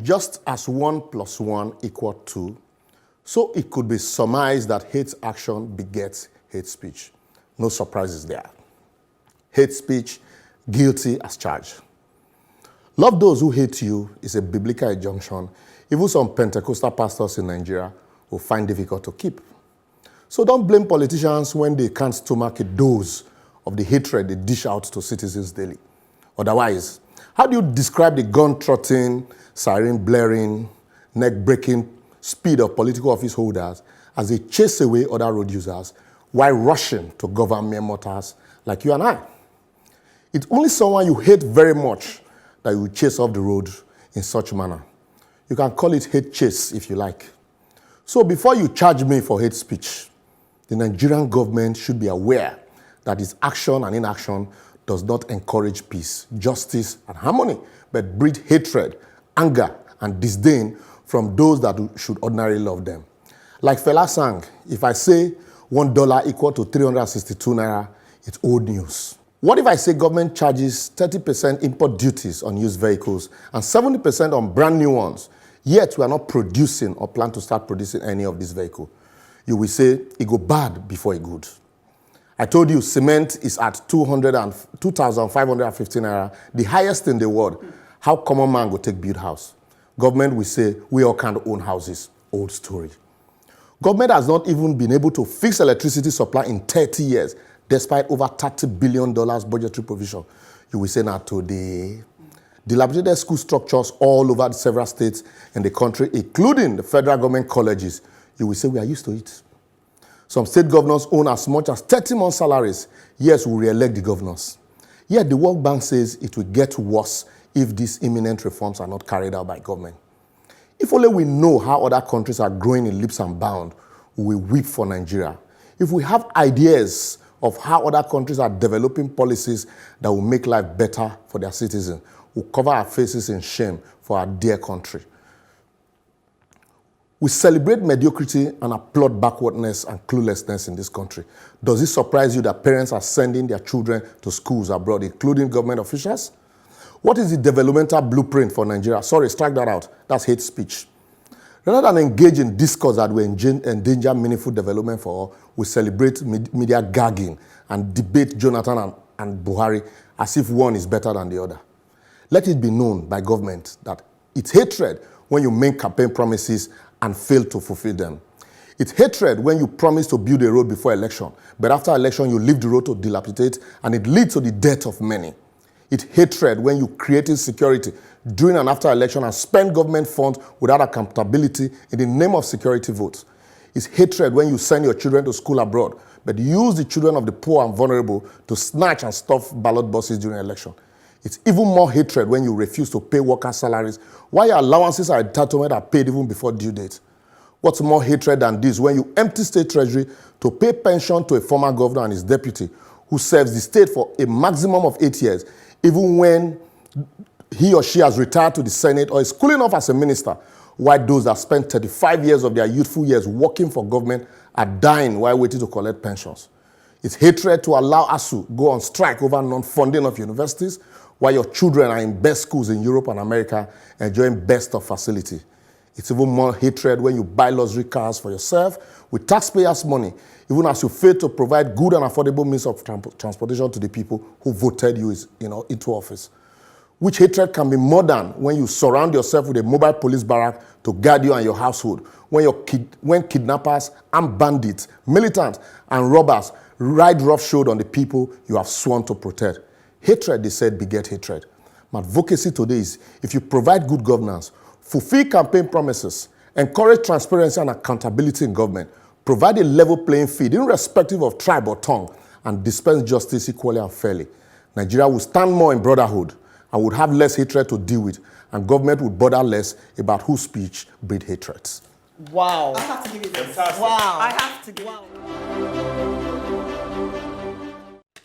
Just as 1 + 1 = 2, so it could be surmised that hate action begets hate speech. No surprises there. Hate speech, guilty as charged. Love those who hate you is a biblical injunction even some Pentecostal pastors in Nigeria will find difficult to keep. So don't blame politicians when they can't stomach a dose of the hatred they dish out to citizens daily. Otherwise, how do you describe the gun-trotting, siren-blaring, neck-breaking speed of political office holders as they chase away other road users while rushing to govern mere mortals like you and I? It's only someone you hate very much that you will chase off the road in such manner. You can call it hate chase if you like. So before you charge me for hate speech, the Nigerian government should be aware that its action and inaction does not encourage peace, justice, and harmony, but breed hatred, anger, and disdain from those that should ordinarily love them. Like Fela sang, if I say $1 = 362 naira, it's old news. What if I say government charges 30% import duties on used vehicles and 70% on brand new ones, yet we are not producing or plan to start producing any of these vehicles? You will say it go bad before it good. I told you cement is at 2,550 naira, the highest in the world. How common man go take build house? Government will say we all can't own houses. Old story. Government has not even been able to fix electricity supply in 30 years, despite over $30 billion budgetary provision. You will say now today. Dilapidated school structures all over the several states in the country, including the federal government colleges. You will say we are used to it. Some state governors own as much as 30 months' salaries. Yes, we re-elect the governors. Yet the World Bank says it will get worse if these imminent reforms are not carried out by government. If only we know how other countries are growing in leaps and bounds, we will weep for Nigeria. If we have ideas of how other countries are developing policies that will make life better for their citizens, we'll cover our faces in shame for our dear country. We celebrate mediocrity and applaud backwardness and cluelessness in this country. Does it surprise you that parents are sending their children to schools abroad, including government officials? What is the developmental blueprint for Nigeria? Sorry, strike that out. That's hate speech. Rather than engage in discourse that will endanger meaningful development for all, we celebrate media gagging and debate Jonathan and Buhari as if one is better than the other. Let it be known by government that it's hatred when you make campaign promises and fail to fulfill them. It's hatred when you promise to build a road before election, but after election you leave the road to dilapidate and it leads to the death of many. It's hatred when you create insecurity during and after election and spend government funds without accountability in the name of security votes. It's hatred when you send your children to school abroad, but use the children of the poor and vulnerable to snatch and stuff ballot boxes during election. It's even more hatred when you refuse to pay workers' salaries, while your allowances and entitlement are paid even before due date. What's more hatred than this when you empty state treasury to pay pension to a former governor and his deputy who serves the state for a maximum of 8 years, even when he or she has retired to the Senate or is cooling off as a minister, while those that spent 35 years of their youthful years working for government are dying while waiting to collect pensions. It's hatred to allow ASU go on strike over non-funding of universities, while your children are in best schools in Europe and America enjoying best of facility. It's even more hatred when you buy luxury cars for yourself with taxpayers' money, even as you fail to provide good and affordable means of transportation to the people who voted you into office. Which hatred can be more than when you surround yourself with a mobile police barrack to guard you and your household, when kidnappers, armed bandits, militants, and robbers ride roughshod on the people you have sworn to protect. Hatred, they said, beget hatred. My advocacy today is, if you provide good governance, fulfill campaign promises, encourage transparency and accountability in government, provide a level playing field irrespective of tribe or tongue, and dispense justice equally and fairly, Nigeria will stand more in brotherhood and would have less hatred to deal with, and government would bother less about whose speech breed hatreds. Wow. I have to give you this. Wow. I have to give